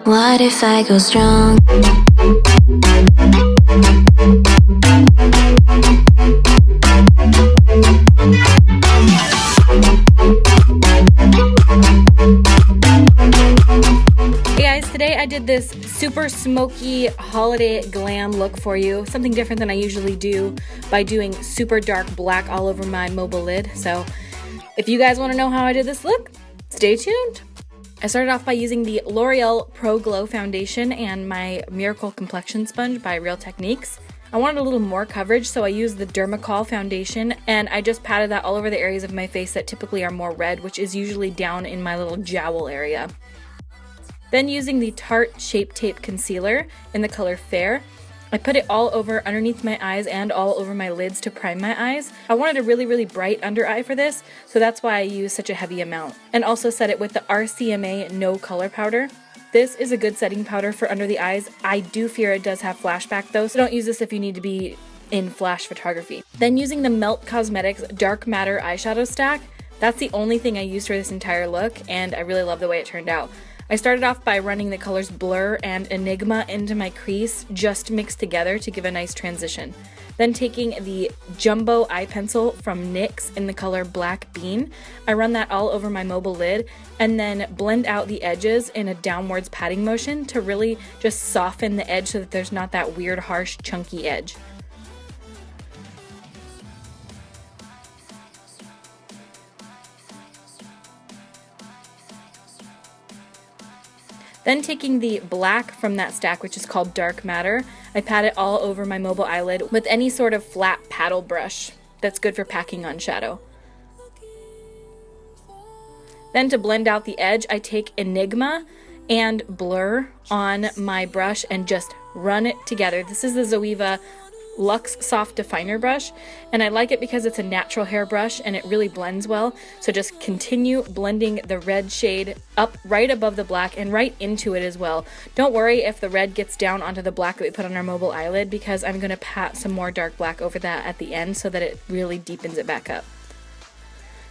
What if I go strong? Hey guys, today I did this super smoky holiday glam look for you. Something different than I usually do by doing super dark black all over my mobile lid. So if you guys want to know how I did this look, stay tuned. I started off by using the L'Oreal Pro Glow Foundation and my Miracle Complexion Sponge by Real Techniques. I wanted a little more coverage, so I used the Dermacol Foundation, and I just patted that all over the areas of my face that typically are more red, which is usually down in my little jowl area. Then using the Tarte Shape Tape Concealer in the color Fair, I put it all over underneath my eyes and all over my lids to prime my eyes. I wanted a really, really bright under eye for this, so that's why I used such a heavy amount. And also set it with the RCMA No Color Powder. This is a good setting powder for under the eyes. I do fear it does have flashback though, so don't use this if you need to be in flash photography. Then using the Melt Cosmetics Dark Matter Eyeshadow Stack, that's the only thing I used for this entire look, and I really love the way it turned out. I started off by running the colors Blur and Enigma into my crease, just mixed together to give a nice transition. Then taking the Jumbo Eye Pencil from NYX in the color Black Bean, I run that all over my mobile lid and then blend out the edges in a downwards patting motion to really just soften the edge so that there's not that weird, harsh, chunky edge. Then taking the black from that stack, which is called Dark Matter, I pat it all over my mobile eyelid with any sort of flat paddle brush that's good for packing on shadow. Then to blend out the edge, I take Enigma and Blur on my brush and just run it together. This is the Zoeva Luxe Soft Definer brush, and I like it because it's a natural hair brush and it really blends well. So just continue blending the red shade up right above the black and right into it as well. Don't worry if the red gets down onto the black that we put on our mobile eyelid, because I'm going to pat some more dark black over that at the end so that it really deepens it back up.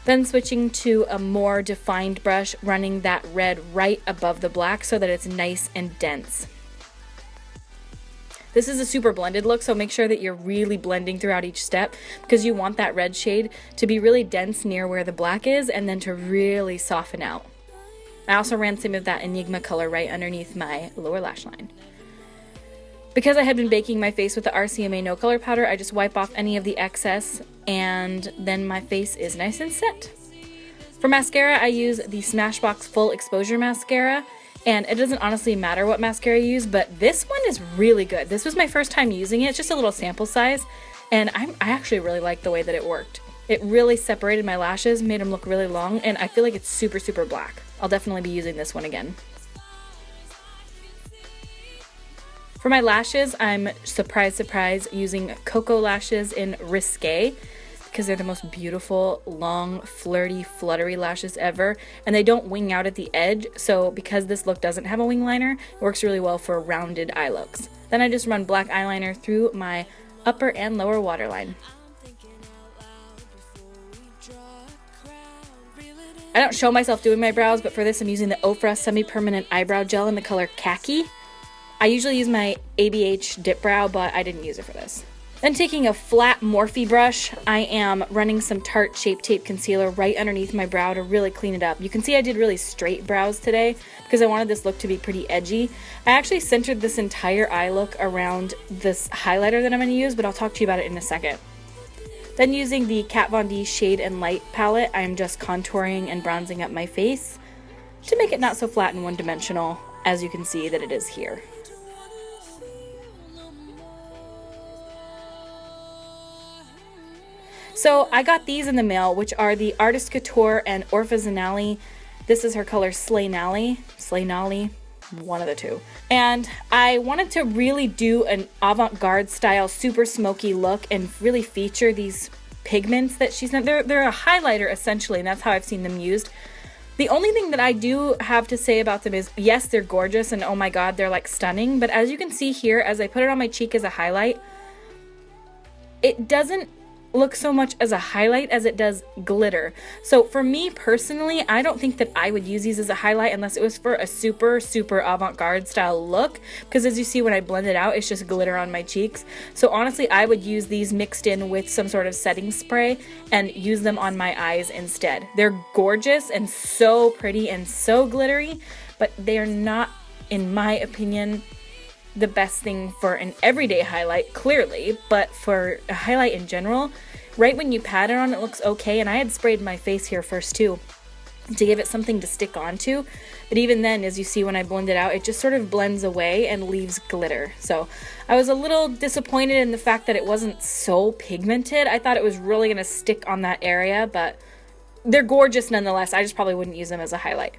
Then switching to a more defined brush, running that red right above the black so that it's nice and dense. This is a super blended look, so make sure that you're really blending throughout each step, because you want that red shade to be really dense near where the black is and then to really soften out. I also ran some of that Enigma color right underneath my lower lash line. Because I had been baking my face with the RCMA No Color Powder, I just wipe off any of the excess and then my face is nice and set. For mascara, I use the Smashbox Full Exposure Mascara. And it doesn't honestly matter what mascara you use, but this one is really good. This was my first time using it. It's just a little sample size, and I actually really liked the way that it worked. It really separated my lashes, made them look really long, and I feel like it's super, super black. I'll definitely be using this one again. For my lashes, I'm surprise, surprise, using Cocoa Lashes in Risque, because they're the most beautiful, long, flirty, fluttery lashes ever, and they don't wing out at the edge, so because this look doesn't have a wing liner, it works really well for rounded eye looks. Then I just run black eyeliner through my upper and lower waterline. I don't show myself doing my brows, but for this I'm using the OFRA Semi-Permanent Eyebrow Gel in the color Khaki. I usually use my ABH Dip Brow, but I didn't use it for this. Then taking a flat Morphe brush, I am running some Tarte Shape Tape Concealer right underneath my brow to really clean it up. You can see I did really straight brows today because I wanted this look to be pretty edgy. I actually centered this entire eye look around this highlighter that I'm going to use, but I'll talk to you about it in a second. Then using the Kat Von D Shade and Light palette, I'm just contouring and bronzing up my face to make it not so flat and one-dimensional, as you can see that it is here. So I got these in the mail, which are the Artist Couture and Ourfa Zinali. This is her color Slaynali, one of the two. And I wanted to really do an avant-garde style, super smoky look and really feature these pigments that she's done. They're a highlighter essentially, and that's how I've seen them used. The only thing that I do have to say about them is, yes, they're gorgeous and oh my god, they're like stunning. But as you can see here, as I put it on my cheek as a highlight, it doesn't look so much as a highlight as it does glitter. So for me personally, I don't think that I would use these as a highlight unless it was for a super avant-garde style look, because as you see when I blend it out, it's just glitter on my cheeks. So honestly, I would use these mixed in with some sort of setting spray and use them on my eyes instead. They're gorgeous and so pretty and so glittery, but they are not, in my opinion, the best thing for an everyday highlight, clearly, but for a highlight in general, right when you pat it on, it looks okay. And I had sprayed my face here first too to give it something to stick onto, but even then, as you see when I blend it out, it just sort of blends away and leaves glitter. So I was a little disappointed in the fact that it wasn't so pigmented. I thought it was really going to stick on that area, but they're gorgeous nonetheless. I just probably wouldn't use them as a highlight.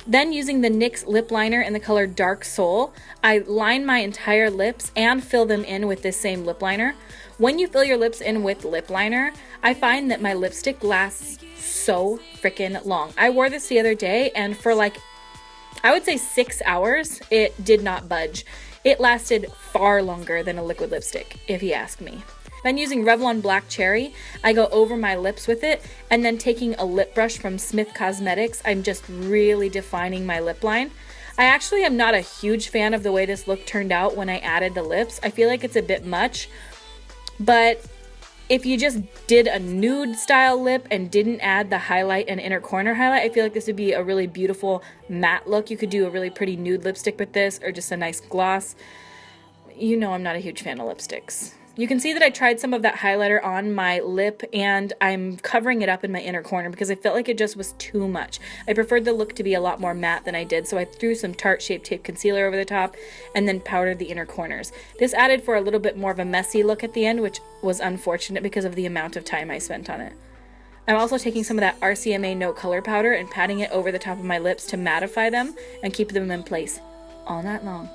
Then using the NYX lip liner in the color Dark Soul, I line my entire lips and fill them in with this same lip liner. When you fill your lips in with lip liner, I find that my lipstick lasts so freaking long. I wore this the other day and for like, I would say 6 hours, it did not budge. It lasted far longer than a liquid lipstick, if you ask me. Then using Revlon Black Cherry, I go over my lips with it, and then taking a lip brush from Smith Cosmetics, I'm just really defining my lip line. I actually am not a huge fan of the way this look turned out when I added the lips. I feel like it's a bit much, but if you just did a nude style lip and didn't add the highlight and inner corner highlight, I feel like this would be a really beautiful matte look. You could do a really pretty nude lipstick with this, or just a nice gloss. You know I'm not a huge fan of lipsticks. You can see that I tried some of that highlighter on my lip, and I'm covering it up in my inner corner because I felt like it just was too much. I preferred the look to be a lot more matte than I did, so I threw some Tarte Shape Tape Concealer over the top and then powdered the inner corners. This added for a little bit more of a messy look at the end, which was unfortunate because of the amount of time I spent on it. I'm also taking some of that RCMA No Color Powder and patting it over the top of my lips to mattify them and keep them in place all night long.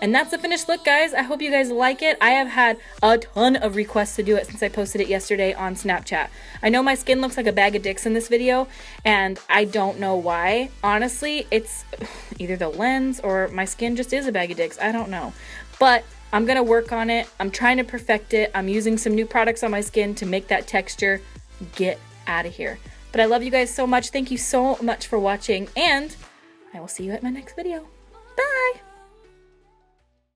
And that's the finished look, guys. I hope you guys like it. I have had a ton of requests to do it since I posted it yesterday on Snapchat. I know my skin looks like a bag of dicks in this video, and I don't know why. Honestly, it's either the lens or my skin just is a bag of dicks. I don't know. But I'm gonna work on it. I'm trying to perfect it. I'm using some new products on my skin to make that texture get out of here. But I love you guys so much. Thank you so much for watching, and I will see you at my next video. Bye!